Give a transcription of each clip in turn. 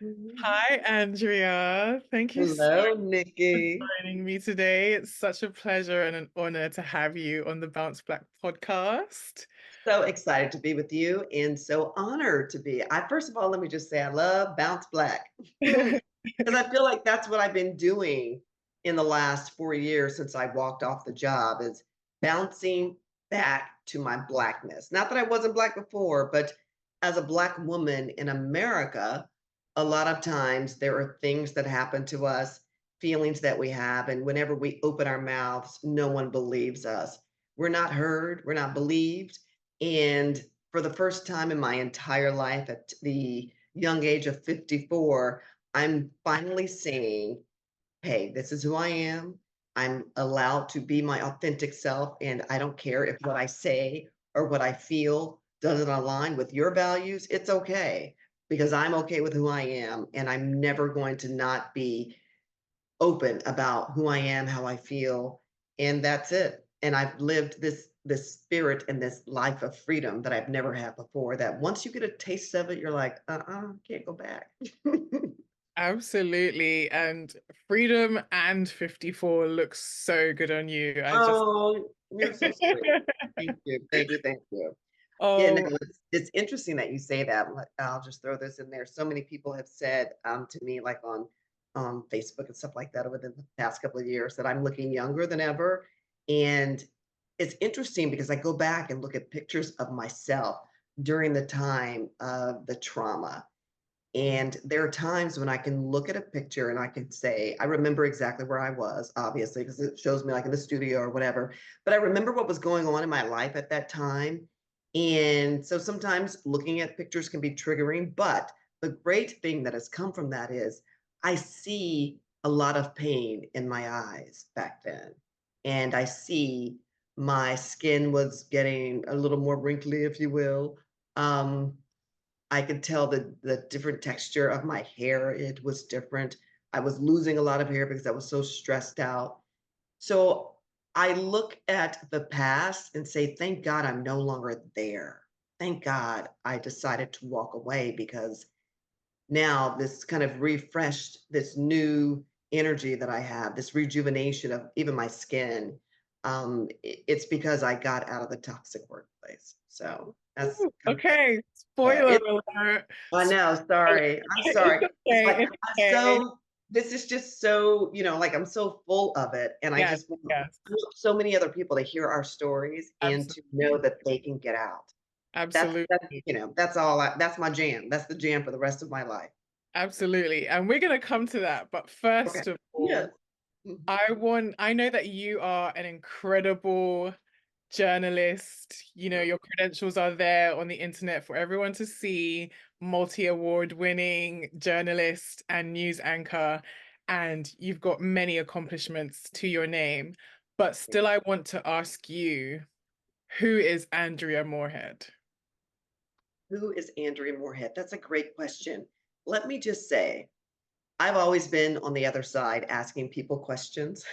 Mhm. Hi, Andrea. Thank you so Hello, much for Nikki. joining me today. It's such a pleasure and an honor to have you on the Bounce Black podcast. So excited to be with you and so honored to be. First of all, let me just say I love Bounce Black because I feel like that's what I've been doing in the last 4 years since I walked off the job is bouncing back to my blackness. Not that I wasn't black before, but as a black woman in America, a lot of times there are things that happen to us, feelings that we have, and whenever we open our mouths, no one believes us. We're not heard, we're not believed. And for the first time in my entire life, at the young age of 54, I'm finally saying, hey, this is who I am. I'm allowed to be my authentic self. And I don't care if what I say or what I feel doesn't align with your values. It's okay because I'm okay with who I am. And I'm never going to not be open about who I am, how I feel, and that's it. And I've lived this spirit and this life of freedom that I've never had before. That once you get a taste of it, you're like, can't go back. Absolutely. And freedom and 54 looks so good on you. I just Oh, you're so sweet. Thank you, thank you, thank you. Yeah, no, Oh, it's interesting that you say that. I'll just throw this in there. So many people have said to me, like on Facebook and stuff like that, within the past couple of years, that I'm looking younger than ever. And it's interesting because I go back and look at pictures of myself during the time of the trauma. And there are times when I can look at a picture and I can say, I remember exactly where I was, obviously, because it shows me like in the studio or whatever. But I remember what was going on in my life at that time. And so sometimes looking at pictures can be triggering. But the great thing that has come from that is I see a lot of pain in my eyes back then. And I see my skin was getting a little more wrinkly, if you will. Um, I could tell the different texture of my hair, it was different. I was losing a lot of hair because I was so stressed out. So I look at the past and say, thank God I'm no longer there. Thank God I decided to walk away because now this kind of refreshed, this new energy that I have, this rejuvenation of even my skin. It's because I got out of the toxic workplace. So that's kind of okay. yeah, Spoiler alert. I know, Spoiler. sorry. I'm It's sorry. It's okay. like It's I'm okay. so this is just so, like I'm so full of it. And I Yes, just yes. want so many other people to hear our stories and to know Absolutely. that they can get out. That's Absolutely. that's all that's my jam. That's the jam for the rest of my life. Absolutely. And we're going to come to that. But Okay. first of Yes. all, Mhm. I know that you are an incredible journalist. You know, your credentials are there on the internet for everyone to see, multi-award winning journalist and news anchor, and you've got many accomplishments to your name. But still, I want to ask you, who is Andrea Morehead? Who is Andrea Morehead? That's a great question. Let me just say, I've always been on the other side asking people questions.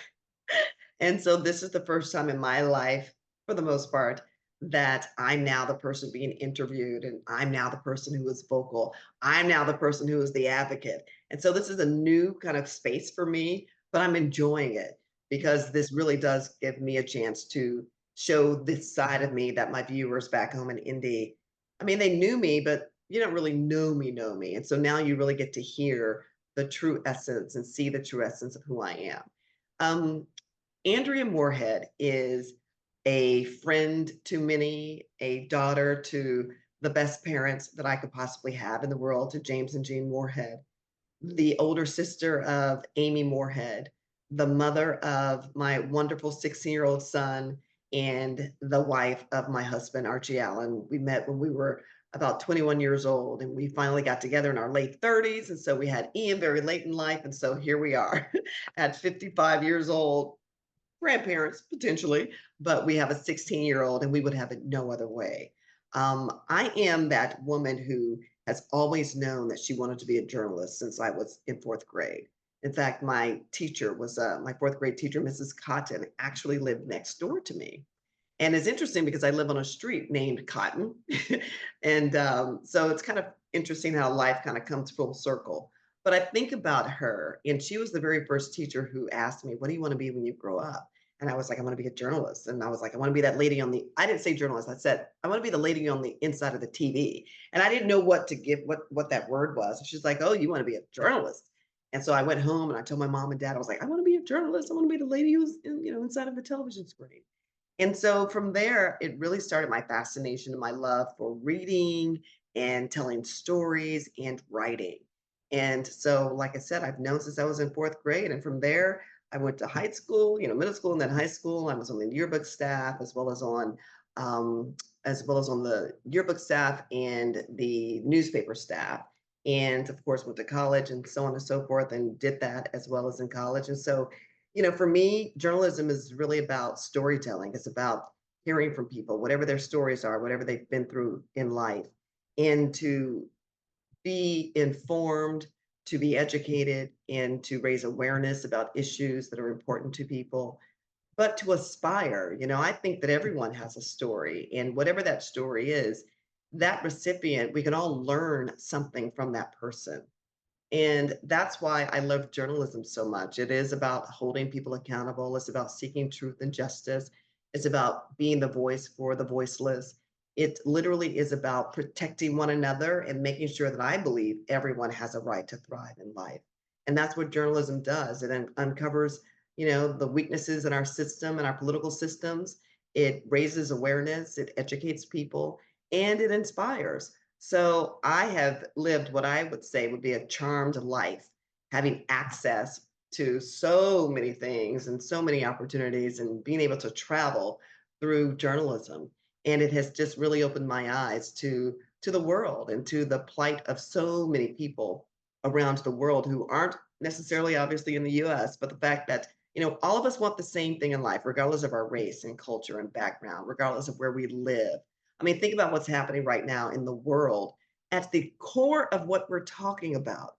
And so this is the first time in my life, for the most part, that I'm now the person being interviewed and I'm now the person who is vocal. I'm now the person who is the advocate. And so this is a new kind of space for me, but I'm enjoying it because this really does give me a chance to show this side of me that my viewers back home in Indy, I mean, they knew me, but you don't really know me. And so now you really get to hear the true essence and see the true essence of who I am. Um, Andrea Morehead is a friend to many, a daughter to the best parents that I could possibly have in the world, to James and Jean Morehead, the older sister of Amy Morehead, the mother of my wonderful 16-year-old son, and the wife of my husband, Archie Allen. We met when we were about 21 years old, and we finally got together in our late 30s. And so we had Ian very late in life. And so here we are at 55 years old, grandparents potentially, but we have a 16-year-old and we would have it no other way. I am that woman who has always known that she wanted to be a journalist since I was in fourth grade. In fact, my teacher was my fourth grade teacher, Mrs. Cotton, actually lived next door to me. And it's interesting because I live on a street named Cotton. And so it's kind of interesting how life kind of comes full circle. But I think about her, and she was the very first teacher who asked me, "What do you want to be when you grow up?" And I was like, "I want to be a journalist." And I was like, "I want to be that lady on the," I didn't say journalist. I said, "I want to be the lady on the inside of the TV." And I didn't know what to give, what that word was. And she's like, "Oh, you want to be a journalist?" And so I went home and I told my mom and dad, I was like, "I want to be a journalist. I want to be the lady who's inside of the television screen." And so from there, it really started my fascination and my love for reading and telling stories and writing. And so, like I said, I've known since I was in fourth grade. And from there, I went to high school, middle school, and then high school. I was on the yearbook staff um, as well as on the yearbook staff and the newspaper staff. And of course, went to college and so on and so forth, and did that as well as in college. And so, for me, journalism is really about storytelling. It's about hearing from people, whatever their stories are, whatever they've been through in life, and to be informed, to be educated, and to raise awareness about issues that are important to people, but to aspire. I think that everyone has a story, and whatever that story is, that recipient, we can all learn something from that person. And that's why I love journalism so much. It is about holding people accountable. It's about seeking truth and justice. It's about being the voice for the voiceless. It literally is about protecting one another and making sure that I believe everyone has a right to thrive in life. And that's what journalism does. It uncovers, the weaknesses in our system and our political systems. It raises awareness, it educates people, and it inspires. So I have lived what I would say would be a charmed life, having access to so many things and so many opportunities and being able to travel through journalism. And it has just really opened my eyes to the world and to the plight of so many people around the world who aren't necessarily obviously in the US, but the fact that, all of us want the same thing in life, regardless of our race and culture and background, regardless of where we live. I mean, think about what's happening right now in the world. At the core of what we're talking about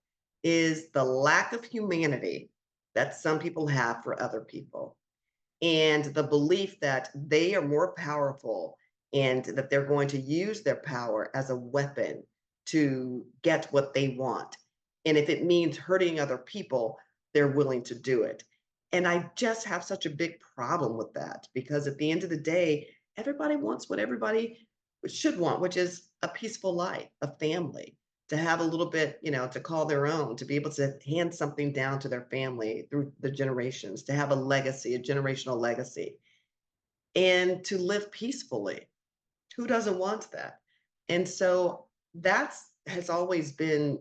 is the lack of humanity that some people have for other people, and the belief that they are more powerful and that they're going to use their power as a weapon to get what they want. And if it means hurting other people, they're willing to do it. And I just have such a big problem with that because at the end of the day, everybody wants what everybody should want, which is a peaceful life, a family, to have a little bit, to call their own, to be able to hand something down to their family through the generations, to have a legacy, a generational legacy, and to live peacefully. Who doesn't want that? And so that's has always been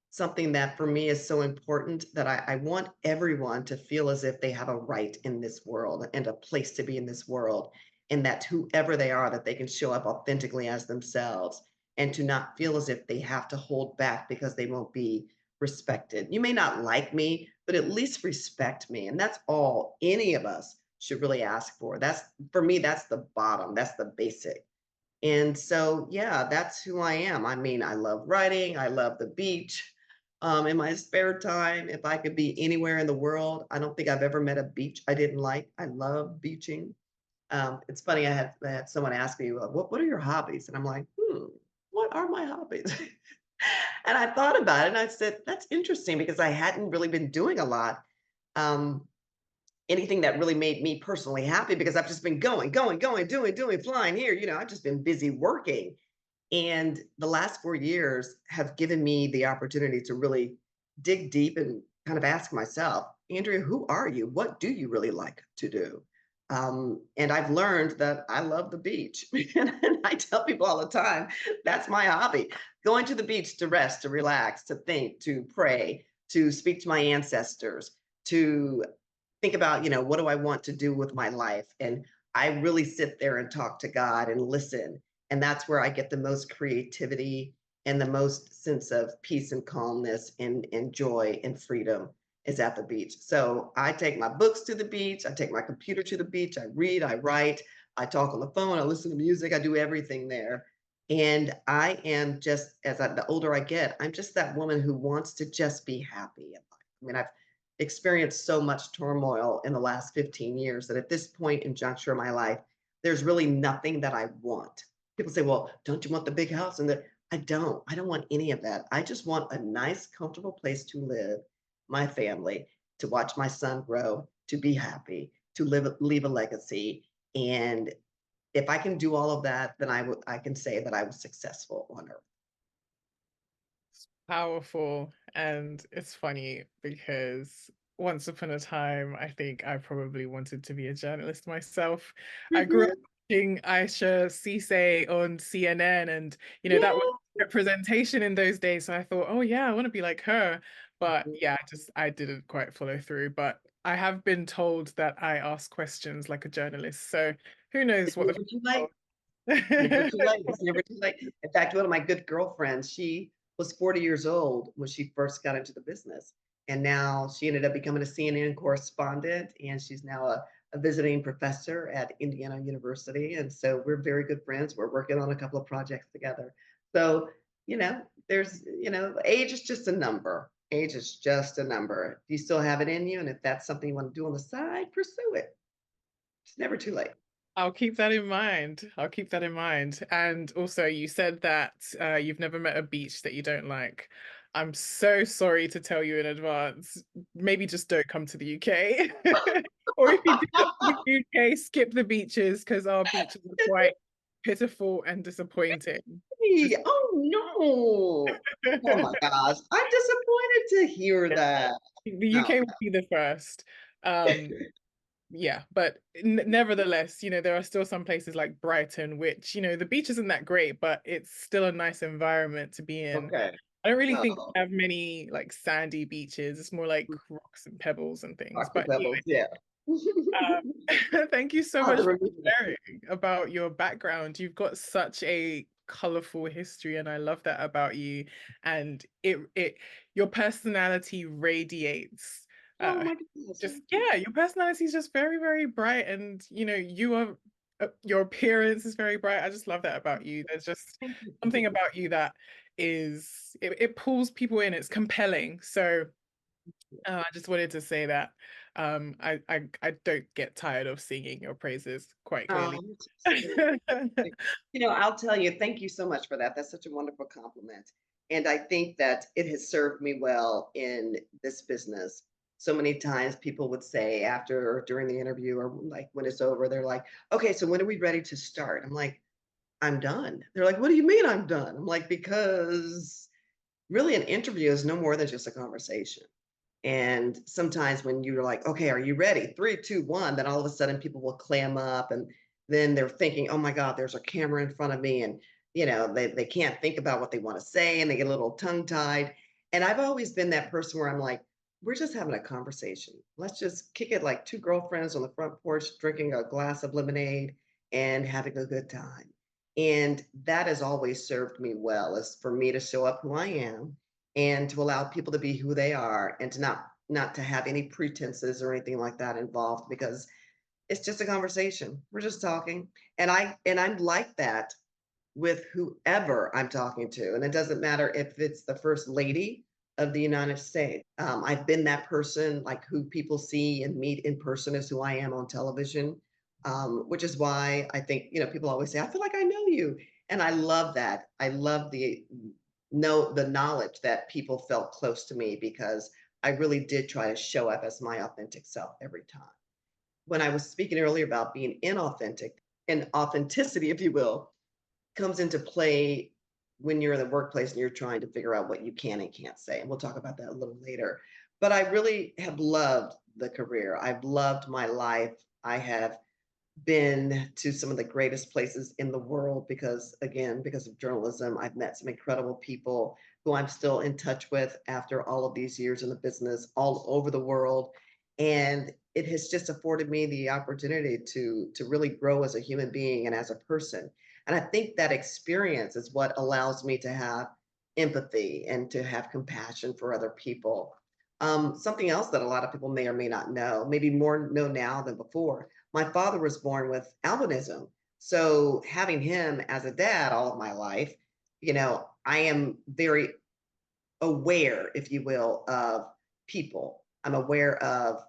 something that for me is so important that I want everyone to feel as if they have a right in this world and a place to be in this world, and that whoever they are, that they can show up authentically as themselves and to not feel as if they have to hold back because they won't be respected. You may not like me, but at least respect me. And that's all any of us should really ask for. That's for me, that's the bottom, that's the basic. And so, yeah, that's who I am. I mean, I love writing, I love the beach. In my spare time, if I could be anywhere in the world, I don't think I've ever met a beach I didn't like. I love beaching. It's funny, I had someone ask me, what are your hobbies? And I'm like, what are my hobbies? And I thought about it and I said, that's interesting because I hadn't really been doing a lot. Um, Anything that really made me personally happy because I've just been going, doing, flying here. I've just been busy working. And the last 4 years have given me the opportunity to really dig deep and kind of ask myself, Andrea, who are you? What do you really like to do? And I've learned that I love the beach. And I tell people all the time, that's my hobby. Going to the beach to rest, to relax, to think, to pray, to speak to my ancestors, to think about, what do I want to do with my life? And I really sit there and talk to God and listen. And that's where I get the most creativity and the most sense of peace and calmness and joy and freedom is at the beach. So I take my books to the beach. I take my computer to the beach. I read, I write, I talk on the phone, I listen to music, I do everything there. And I am just, the older I get, I'm just that woman who wants to just be happy in life. I mean, I've experienced so much turmoil in the last 15 years that at this point in juncture of my life, there's really nothing that I want. People say, well, don't you want the big house? And I don't want any of that. I just want a nice, comfortable place to live, my family, to watch my son grow, to be happy, to leave a legacy. And if I can do all of that, then I can say that I was successful on earth. Powerful. And it's funny because once upon a time, I think I probably wanted to be a journalist myself. I grew up Mhm. watching Aisha Cisse on CNN, and that was Yeah. representation in those days. So I thought, oh yeah, I want to be like her. But yeah, I didn't quite follow through. But I have been told that I ask questions like a journalist. So who knows It's what the never too late. Never future too late. It's never too late. In fact, one of my good girlfriends, she was 40 years old when she first got into the business. And now she ended up becoming a CNN correspondent, and she's now a visiting professor at Indiana University. And so we're very good friends. We're working on a couple of projects together. So, age is just a number. Age is just a number. You still have it in you. And if that's something you want to do on the side, pursue it. It's never too late. I'll keep that in mind. I'll keep that in mind. And also, you said that you've never met a beach that you don't like. I'm so sorry to tell you in advance. Maybe just don't come to the UK. Or if you do come to the UK, skip the beaches because our beaches are quite pitiful and disappointing. Hey, Just oh no. Oh my gosh. I'm disappointed to hear yeah, that. the No. UK will be the first. Um, Yeah, but nevertheless, there are still some places like Brighton, which, the beach isn't that great, but it's still a nice environment to be in. Okay. I don't really think Oh, we have many like sandy beaches. It's more like rocks and pebbles and things. Dr. But Pebbles, yeah. thank you so Oh, much the for remedial. sharing about your background. You've got such a colorful history, and I love that about you. And your personality radiates. Oh Uh, my goodness. just yeah, your personality is just very, very bright, and your appearance is very bright. I just love that about you. There's just Thank you. something about you that it pulls people in. It's compelling. So I just wanted to say that I don't get tired of singing your praises quite Oh, clearly. you're too sweet. I'll tell you, thank you so much for that. That's such a wonderful compliment. And I think that it has served me well in this business. So many times people would say after or during the interview or like when it's over, they're like, okay, so when are we ready to start? I'm like, I'm done. They're like, what do you mean I'm done? I'm like, because really an interview is no more than just a conversation. And sometimes when you're like, okay, are you ready? Three, two, one, then all of a sudden people will clam up and then they're thinking, oh my God, there's a camera in front of me. And, they can't think about what they want to say and they get a little tongue tied. And I've always been that person where I'm like, we're just having a conversation. Let's just kick it like two girlfriends on the front porch, drinking a glass of lemonade and having a good time. And that has always served me well, is for me to show up who I am and to allow people to be who they are and to not to have any pretenses or anything like that involved because it's just a conversation. We're just talking. And I'm like that with whoever I'm talking to. And it doesn't matter if it's the first lady of the United States. I've been that person, like who people see and meet in person is who I am on television, which is why I think, people always say, I feel like I know you. And I love that. I love the knowledge that people felt close to me because I really did try to show up as my authentic self every time. When I was speaking earlier about being inauthentic and authenticity, if you will, comes into play when you're in the workplace and you're trying to figure out what you can and can't say. And we'll talk about that a little later. But I really have loved the career. I've loved my life. I have been to some of the greatest places in the world because, again, because of journalism. I've met some incredible people who I'm still in touch with after all of these years in the business all over the world. And it has just afforded me the opportunity to really grow as a human being and as a person. And I think that experience is what allows me to have empathy and to have compassion for other people. Something else that a lot of people may or may not know, maybe more know now than before, my father was born with albinism. So having him as a dad all of my life, I am very aware, if you will, of people. I'm aware of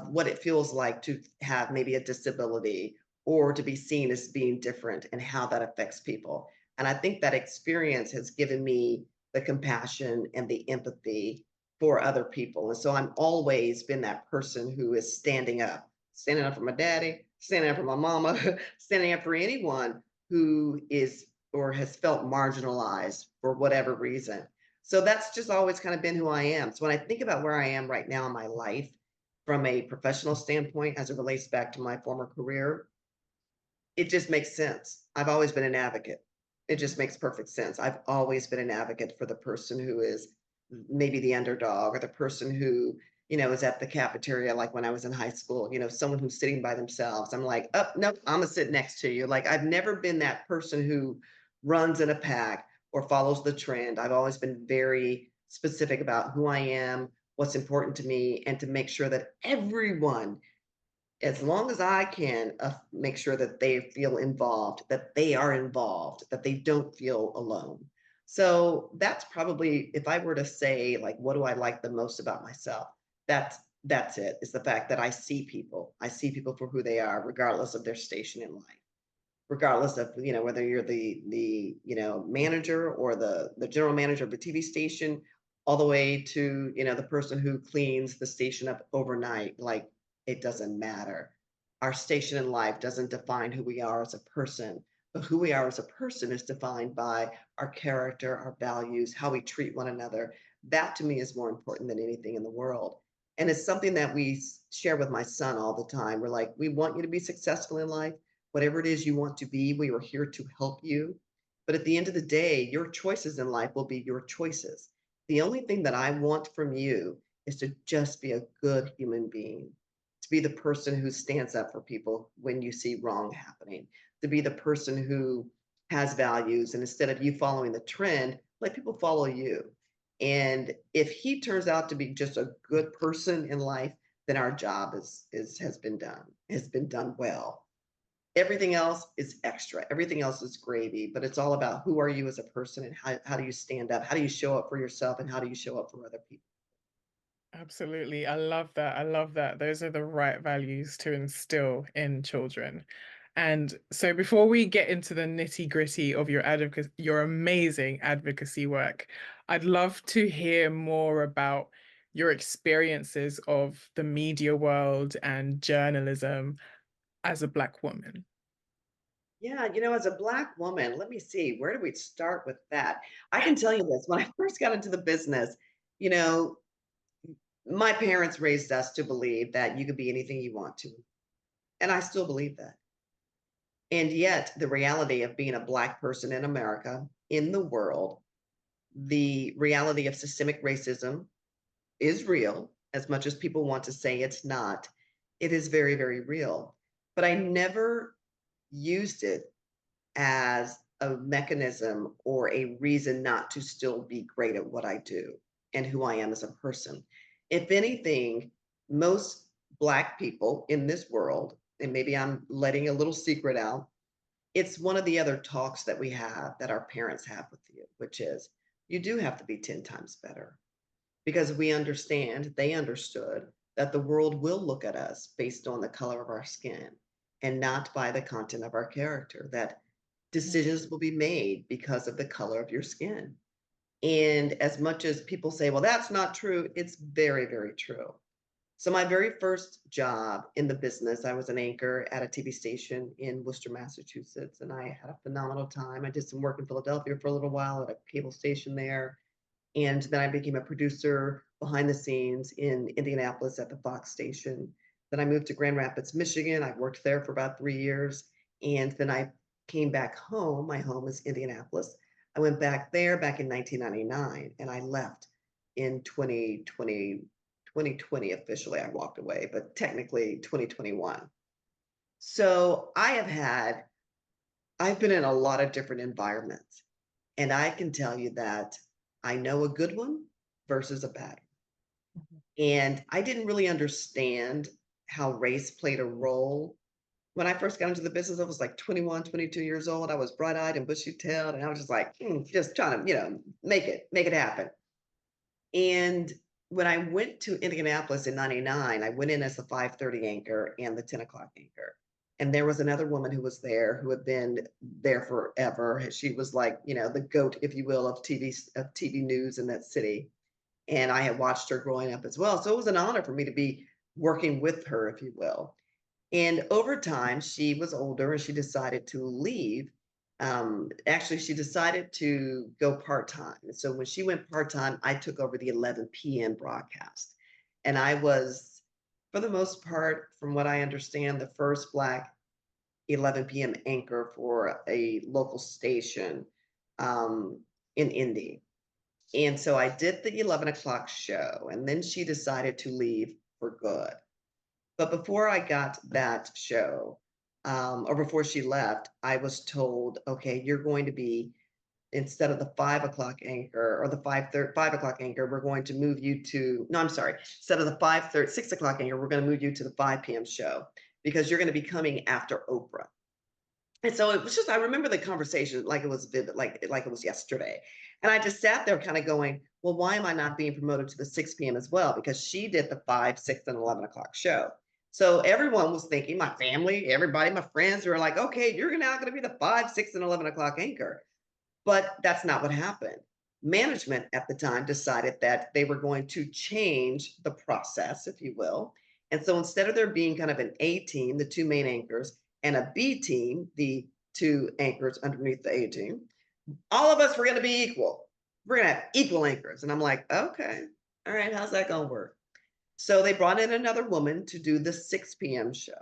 what it feels like to have maybe a disability or to be seen as being different and how that affects people. And I think that experience has given me the compassion and the empathy for other people. And so I'm always been that person who is standing up for my daddy, standing up for my mama, standing up for anyone who is or has felt marginalized for whatever reason. So that's just always kind of been who I am. So when I think about where I am right now in my life from a professional standpoint, as it relates back to my former career, it just makes sense. I've always been an advocate. It just makes perfect sense. I've always been an advocate for the person who is maybe the underdog or the person who, is at the cafeteria, like when I was in high school, someone who's sitting by themselves. I'm like, oh, nope, I'm gonna sit next to you. Like I've never been that person who runs in a pack or follows the trend. I've always been very specific about who I am, what's important to me, and to make sure that everyone, as long as I can make sure that they feel involved, that they are involved, that they don't feel alone. So that's probably, if I were to say, like, what do I like the most about myself? That's it. Is the fact that I see people. I see people for who they are, regardless of their station in life, regardless of whether you're the manager or the general manager of a TV station, all the way to the person who cleans the station up overnight. Like, it doesn't matter. Our station in life doesn't define who we are as a person, but who we are as a person is defined by our character, our values, how we treat one another. That to me is more important than anything in the world. And it's something that we share with my son all the time. We're like, we want you to be successful in life. Whatever it is you want to be, we are here to help you. But at the end of the day, your choices in life will be your choices. The only thing that I want from you is to just be a good human being, to be the person who stands up for people when you see wrong happening, to be the person who has values. And instead of you following the trend, let people follow you. And if he turns out to be just a good person in life, then our job has been done well. Everything else is extra. Everything else is gravy, but it's all about who are you as a person and how do you stand up? How do you show up for yourself and how do you show up for other people? Absolutely. I love that. I love that. Those are the right values to instill in children. And so before we get into the nitty-gritty of your amazing advocacy work, I'd love to hear more about your experiences of the media world and journalism as a Black woman. Yeah, as a Black woman, let me see, where do we start with that? I can tell you this, when I first got into the business, you know, my parents raised us to believe that you could be anything you want to. And I still believe that. And yet, the reality of being a Black person in America, in the world, the reality of systemic racism is real, as much as people want to say it's not. It is very, very real. But I never used it as a mechanism or a reason not to still be great at what I do and who I am as a person. If anything, most Black people in this world, and maybe I'm letting a little secret out, it's one of the other talks that we have that our parents have with you, which is you do have to be 10 times better because we understand, they understood that the world will look at us based on the color of our skin and not by the content of our character, that decisions will be made because of the color of your skin. And as much as people say, well, that's not true, it's very, very true. So, my very first job in the business, I was an anchor at a TV station in Worcester, Massachusetts, and I had a phenomenal time. I did some work in Philadelphia for a little while at a cable station there. And then I became a producer behind the scenes in Indianapolis at the Fox station. Then I moved to Grand Rapids, Michigan. I worked there for about 3 years. And then I came back home. My home is Indianapolis. I went back there back in 1999 and I left in 2020 officially. I walked away, but technically 2021. So I've been in a lot of different environments. And I can tell you that I know a good one versus a bad Mhm. one. And I didn't really understand how race played a role. When I first got into the business, I was like 21, 22 years old. I was bright-eyed and bushy-tailed, and I was just like, just trying to, make it happen. And when I went to Indianapolis in 99, I went in as the 5:30 anchor and the 10 o'clock anchor. And there was another woman who was there who had been there forever. She was like, the goat, if you will, of TV news in that city. And I had watched her growing up as well. So it was an honor for me to be working with her, if you will. And over time, she was older and she decided to leave. Actually, she decided to go part time. So when she went part time, I took over the 11 p.m. broadcast. And I was, for the most part, from what I understand, the first Black 11 p.m. anchor for a local station um, in Indy. And so I did the 11 o'clock show, and then she decided to leave for good. But before I got that show, or before she left, I was told, okay, you're going to be, instead of the 5 o'clock anchor or the 5:30 5 o'clock anchor, we're going to move you to, no, I'm sorry, instead of the 5:30 6 o'clock anchor, we're going to move you to the 5 p.m. show because you're going to be coming after Oprah. And so it was just, I remember the conversation like it was vivid, like it was yesterday. And I just sat there kind of going, well, why am I not being promoted to the 6 p.m. as well? Because she did the 5, 6, and 11 o'clock show. So everyone was thinking, my family, everybody, my friends were like, okay, you're now going to be the 5, 6, and 11 o'clock anchor. But that's not what happened. Management at the time decided that they were going to change the process, if you will. And so instead of there being kind of an A team, the two main anchors, and a B team, the two anchors underneath the A team, all of us were going to be equal. We're going to have equal anchors. And I'm like, okay, all right, how's that going to work? So they brought in another woman to do the 6 p.m. show.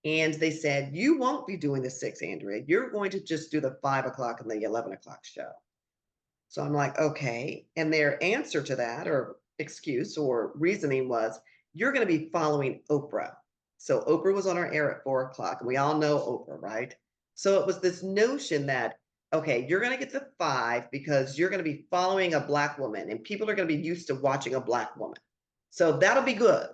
And they said, you won't be doing the 6, Andrea. You're going to just do the 5 o'clock and the 11 o'clock show. So I'm like, okay. And their answer to that, or excuse or reasoning, was, you're going to be following Oprah. So Oprah was on our air at 4 o'clock, and we all know Oprah, right? So it was this notion that, okay, you're going to get the 5 because you're going to be following a Black woman, and people are going to be used to watching a Black woman. So that'll be good.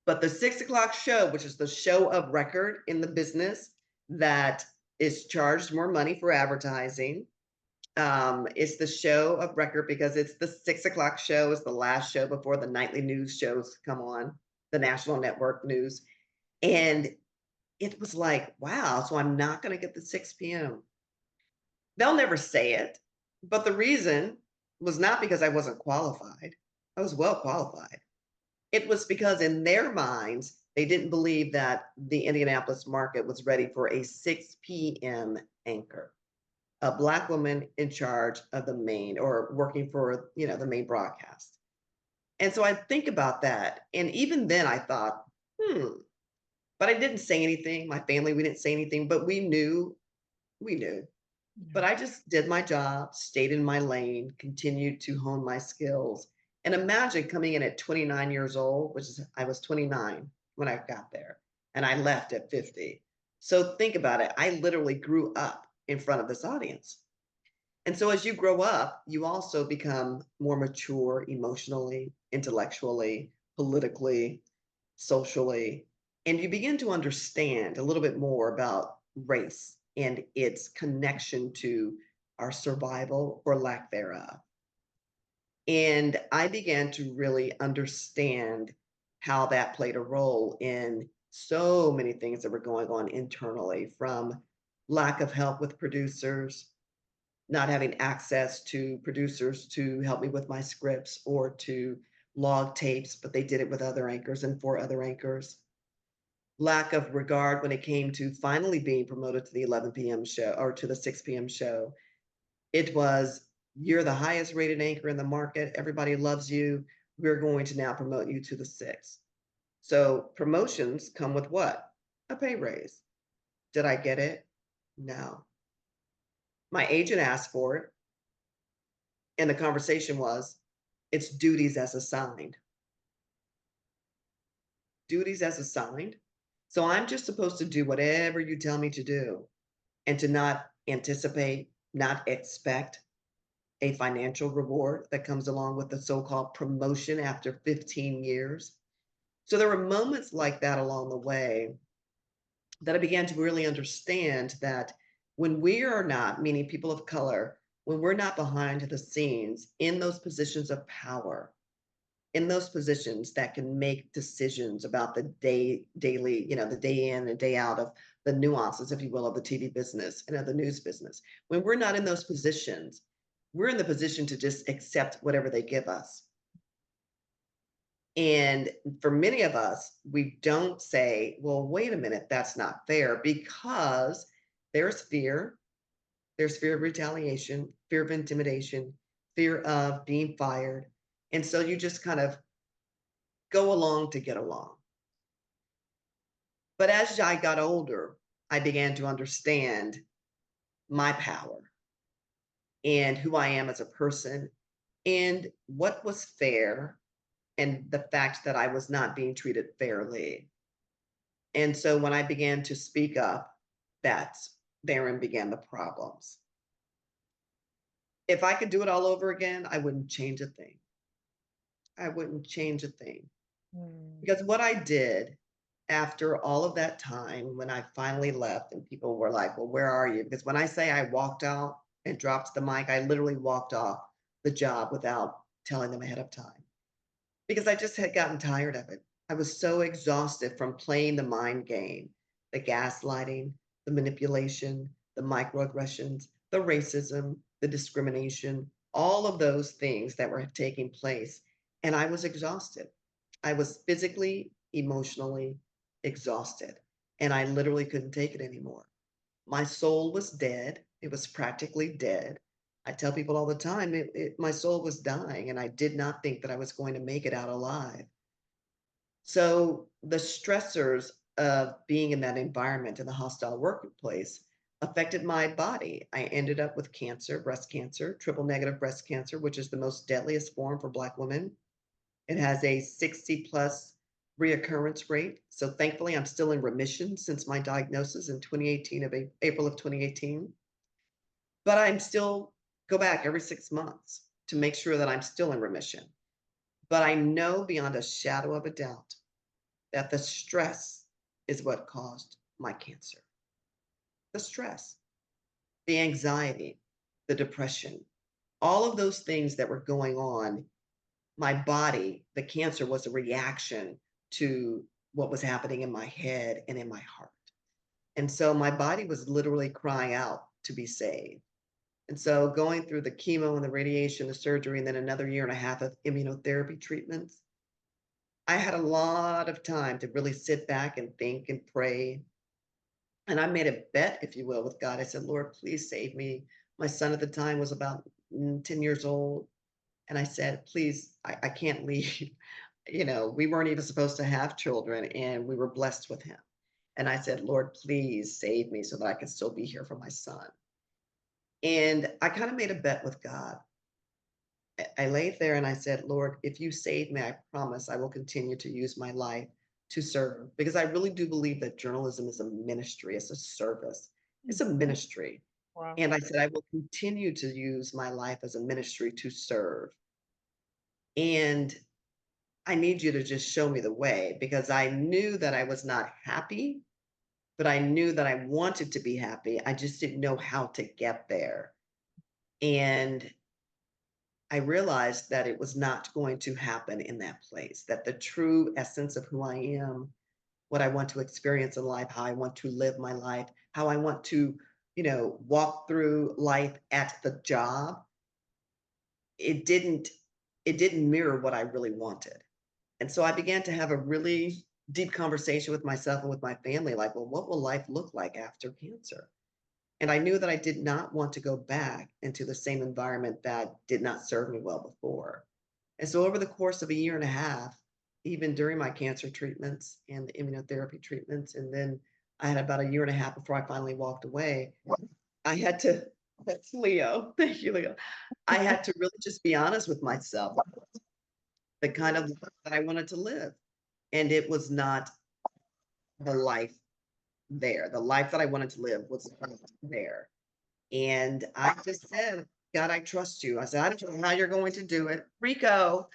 But the 6 o'clock show, which is the show of record in the business that is charged more money for advertising, it's the show of record because it's the 6 o'clock show, is the last show before the nightly news shows come on, the national network news. And it was like, wow, so I'm not going to get the 6 p.m. They'll never say it, but the reason was not because I wasn't qualified. I was well qualified. It was because in their minds, they didn't believe that the Indianapolis market was ready for a 6 p.m. anchor, a Black woman in charge of the main, or working for, the main broadcast. And so I think about that. And even then I thought, but I didn't say anything. My family, we didn't say anything, but we knew. Yeah. But I just did my job, stayed in my lane, continued to hone my skills. And imagine coming in at 29 years old, which is, I was 29 when I got there, and I left at 50. So think about it. I literally grew up in front of this audience. And so as you grow up, you also become more mature emotionally, intellectually, politically, socially, and you begin to understand a little bit more about race and its connection to our survival or lack thereof. And I began to really understand how that played a role in so many things that were going on internally, from lack of help with producers, not having access to producers to help me with my scripts or to log tapes, but they did it with other anchors and for other anchors. Lack of regard when it came to finally being promoted to the 11 p.m. show, or to the 6 p.m. show. It was, you're the highest rated anchor in the market. Everybody loves you. We're going to now promote you to the 6. So promotions come with what? A pay raise. Did I get it? No. My agent asked for it, and the conversation was, it's duties as assigned. Duties as assigned. So I'm just supposed to do whatever you tell me to do, and to not anticipate, not expect a financial reward that comes along with the so-called promotion after 15 years. So there were moments like that along the way that I began to really understand that when we are not, meaning people of color, when we're not behind the scenes in those positions of power, in those positions that can make decisions about the daily, the day in and day out of the nuances, if you will, of the TV business and of the news business. When we're not in those positions, we're in the position to just accept whatever they give us. And for many of us, we don't say, well, wait a minute, that's not fair, because there's fear. There's fear of retaliation, fear of intimidation, fear of being fired. And so you just kind of go along to get along. But as I got older, I began to understand my power and who I am as a person and what was fair, and the fact that I was not being treated fairly. And so when I began to speak up, that's therein began the problems. If I could do it all over again, I wouldn't change a thing. I wouldn't change a thing. Mm. Because what I did after all of that time, when I finally left and people were like, well, where are you? Because when I say I walked out and dropped the mic, I literally walked off the job without telling them ahead of time, because I just had gotten tired of it. I was so exhausted from playing the mind game, the gaslighting, the manipulation, the microaggressions, the racism, the discrimination, all of those things that were taking place. And I was exhausted. I was physically, emotionally exhausted. And I literally couldn't take it anymore. My soul was dead. It was practically dead. I tell people all the time, my soul was dying, and I did not think that I was going to make it out alive. So the stressors of being in that environment in the hostile workplace affected my body. I ended up with cancer, breast cancer, triple negative breast cancer, which is the most deadliest form for Black women. It has a 60 plus reoccurrence rate. So thankfully, I'm still in remission since my diagnosis in 2018 of April of 2018. But I'm still go back every 6 months to make sure that I'm still in remission. But I know beyond a shadow of a doubt that the stress is what caused my cancer. The stress, the anxiety, the depression, all of those things that were going on, my body, the cancer was a reaction to what was happening in my head and in my heart. And so my body was literally crying out to be saved. And so going through the chemo and the radiation, the surgery, and then another year and a half of immunotherapy treatments, I had a lot of time to really sit back and think and pray. And I made a bet, if you will, with God. I said, Lord, please save me. My son at the time was about 10 years old. And I said, please, I can't leave. We weren't even supposed to have children, and we were blessed with him. And I said, Lord, please save me so that I can still be here for my son. And I kind of made a bet with God. I laid there and I said, Lord, if you save me, I promise I will continue to use my life to serve, because I really do believe that journalism is a ministry, it's a service, it's a ministry. Wow. And I said, I will continue to use my life as a ministry to serve. And I need you to just show me the way, because I knew that I was not happy, but I knew that I wanted to be happy. I just didn't know how to get there. And I realized that it was not going to happen in that place, that the true essence of who I am, what I want to experience in life, how I want to live my life, how I want to, walk through life at the job, it didn't it didn't mirror what I really wanted. And so I began to have a really deep conversation with myself and with my family, like, well, what will life look like after cancer? And I knew that I did not want to go back into the same environment that did not serve me well before. And so over the course of a year and a half, even during my cancer treatments and the immunotherapy treatments, and then I had about a year and a half before I finally walked away, I had to, that's Leo. Thank you, Leo. I had to really just be honest with myself, the kind of life that I wanted to live. And it was not the life there. The life that I wanted to live was not there. And I just said, God, I trust you. I said, I don't know how you're going to do it. Rico,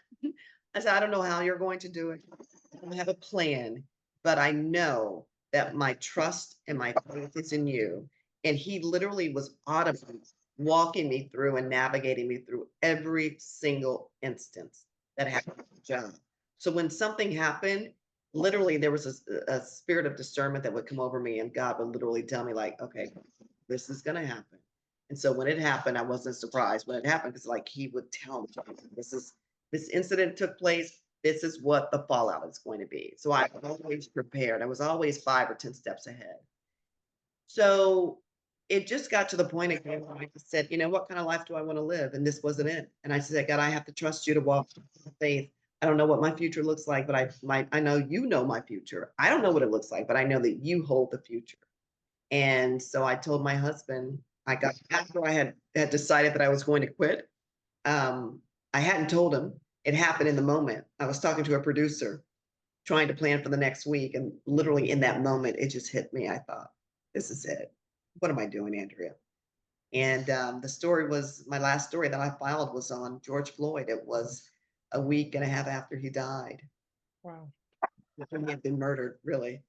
I said, I don't know how you're going to do it. I don't have a plan, but I know that my trust and my faith is in you. And he literally was audibly walking me through and navigating me through every single instance that happened at the job. So when something happened, literally there was a spirit of discernment that would come over me, and God would literally tell me, like, okay, this is going to happen. And so when it happened, I wasn't surprised when it happened, because like he would tell me, this incident took place, this is what the fallout is going to be. So I was always prepared. I was always 5 or 10 steps ahead. So it just got to the point again where I just said, you know, what kind of life do I want to live? And this wasn't it. And I said, God, I have to trust you to walk in faith. I don't know what my future looks like, but I know you know my future. I don't know what it looks like, but I know that you hold the future. And so I told my husband, I got after I had decided that I was going to quit. Um, I hadn't told him. It happened in the moment. I was talking to a producer trying to plan for the next week. And literally in that moment, it just hit me. I thought, this is it. What am I doing, Andrea? And the story was my last story that I filed was on George Floyd. It was a week and a half after he died, Wow. after he had been murdered, really.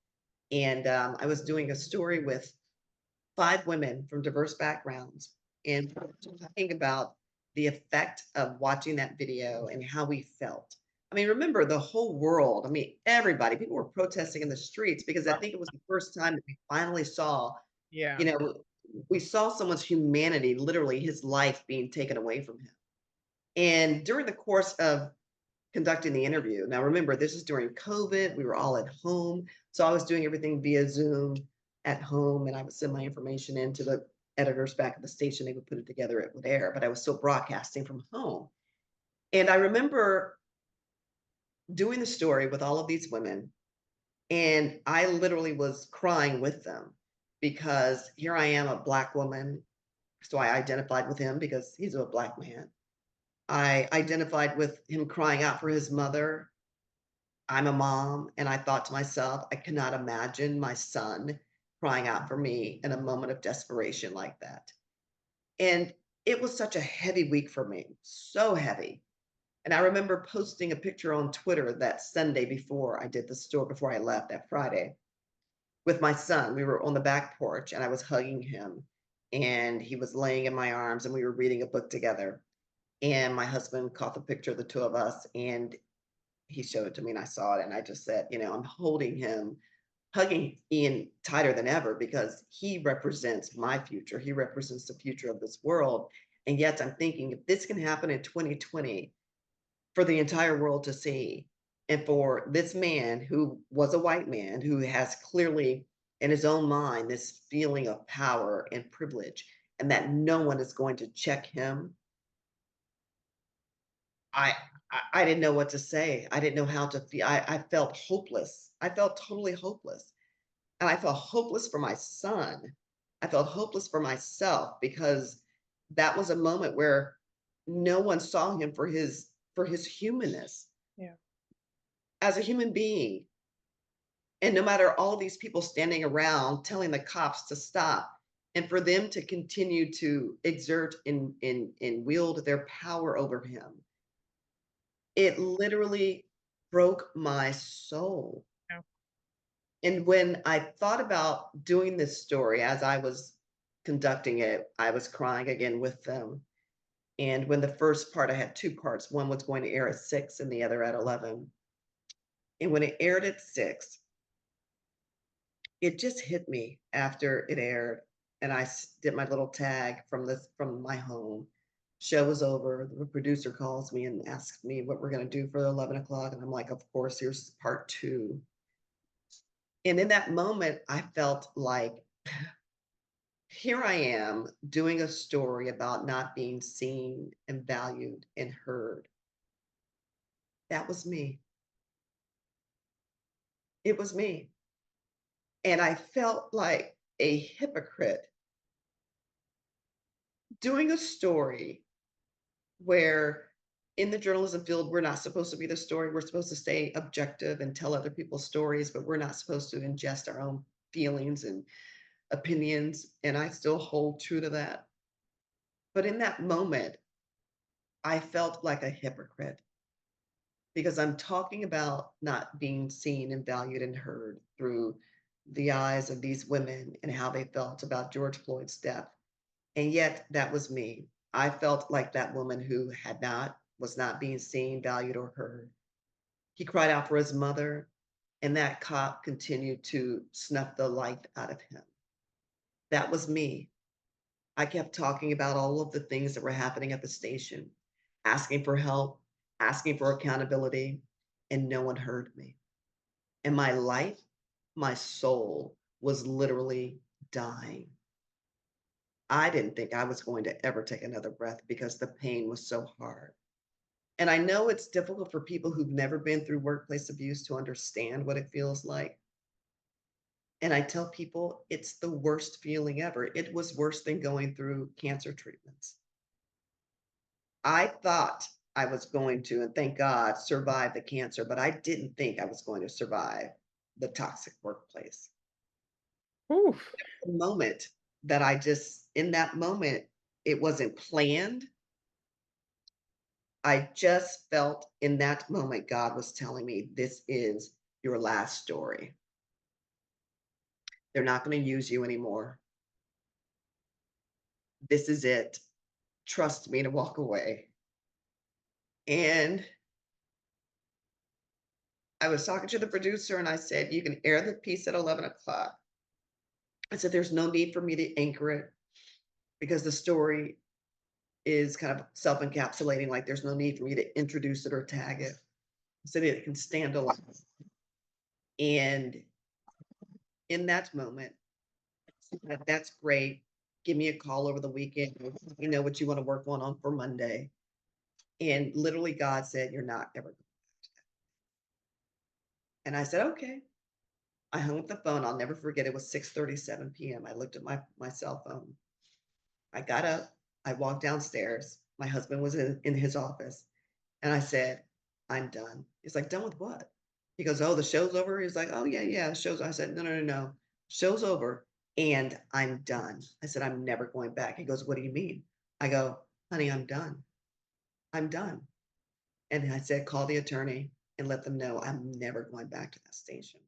And I was doing a story with 5 women from diverse backgrounds and talking about the effect of watching that video and how we felt. I mean, remember the whole world. I mean, everybody, people were protesting in the streets because I think it was the first time that we finally saw, Yeah. you know, we saw someone's humanity, literally his life being taken away from him. And during the course of conducting the interview, now remember, this is during COVID, we were all at home. So I was doing everything via Zoom at home, and I would send my information into the editors back at the station. They would put it together, it would air, but I was still broadcasting from home. And I remember doing the story with all of these women, and I literally was crying with them because here I am, a Black woman. So I identified with him because he's a Black man. I identified with him crying out for his mother. I'm a mom, and I thought to myself, I cannot imagine my son crying out for me in a moment of desperation like that. And it was such a heavy week for me, so heavy. And I remember posting a picture on Twitter that Sunday before I did the store, before I left that Friday, with my son. We were on the back porch and I was hugging him, and he was laying in my arms, and we were reading a book together. And my husband caught the picture of the two of us, and he showed it to me, and I saw it, and I just said, you know, I'm holding him, hugging Ian tighter than ever because he represents my future. He represents the future of this world. And yet I'm thinking, if this can happen in 2020 for the entire world to see, and for this man who was a white man who has clearly in his own mind this feeling of power and privilege, and that no one is going to check him, I I didn't know what to say. I didn't know how to feel. I felt hopeless. I felt totally hopeless. And I felt hopeless for my son. I felt hopeless for myself because that was a moment where no one saw him for his humanness Yeah. as a human being. And no matter all these people standing around telling the cops to stop, and for them to continue to exert and wield their power over him, it literally broke my soul. Yeah. And when I thought about doing this story as I was conducting it, I was crying again with them. And when the first part, I had 2 parts. One was going to air at 6 and the other at 11. And when it aired at 6, it just hit me after it aired. And did my little tag from my home. Show was over. The producer calls me and asks me what we're going to do for 11 o'clock. And I'm like, of course, here's part 2. And in that moment, I felt like here I am doing a story about not being seen and valued and heard. That was me. It was me. And I felt like a hypocrite doing a story where in the journalism field, we're not supposed to be the story. We're supposed to stay objective and tell other people's stories, but we're not supposed to ingest our own feelings and opinions. And I still hold true to that. But in that moment, I felt like a hypocrite because I'm talking about not being seen and valued and heard through the eyes of these women and how they felt about George Floyd's death. And yet that was me. I felt like that woman who was not being seen, valued, or heard. He cried out for his mother. And that cop continued to snuff the life out of him. That was me. I kept talking about all of the things that were happening at the station, asking for help, asking for accountability, and no one heard me. And my life, my soul was literally dying. I didn't think I was going to ever take another breath because the pain was so hard. And I know it's difficult for people who've never been through workplace abuse to understand what it feels like. And I tell people it's the worst feeling ever. It was worse than going through cancer treatments. I thought I was going to, and thank God, survive the cancer, but I didn't think I was going to survive the toxic workplace. Oof. The moment that I just, in that moment, it wasn't planned. I just felt in that moment God was telling me, this is your last story. They're not going to use you anymore. This is it. Trust me to walk away. And I was talking to the producer and I said, you can air the piece at 11 o'clock. I said, there's no need for me to anchor it because the story is kind of self encapsulating. Like there's no need for me to introduce it or tag it. I said, it can stand alone. And in that moment, that's great. Give me a call over the weekend. You know what you want to work on for Monday. And literally, God said, you're not ever. And I said, okay. I hung up the phone. I'll never forget. It was 6:37 p.m. I looked at my cell phone. I got up. I walked downstairs. My husband was in his office. And I said, I'm done. He's like, done with what? He goes, oh, the show's over. He's like, oh, yeah, yeah, the show's. I said, no, no, no, no. Show's over and I'm done. I said, I'm never going back. He goes, what do you mean? I go, honey, I'm done. I'm done. And I said, call the attorney and let them know I'm never going back to that station.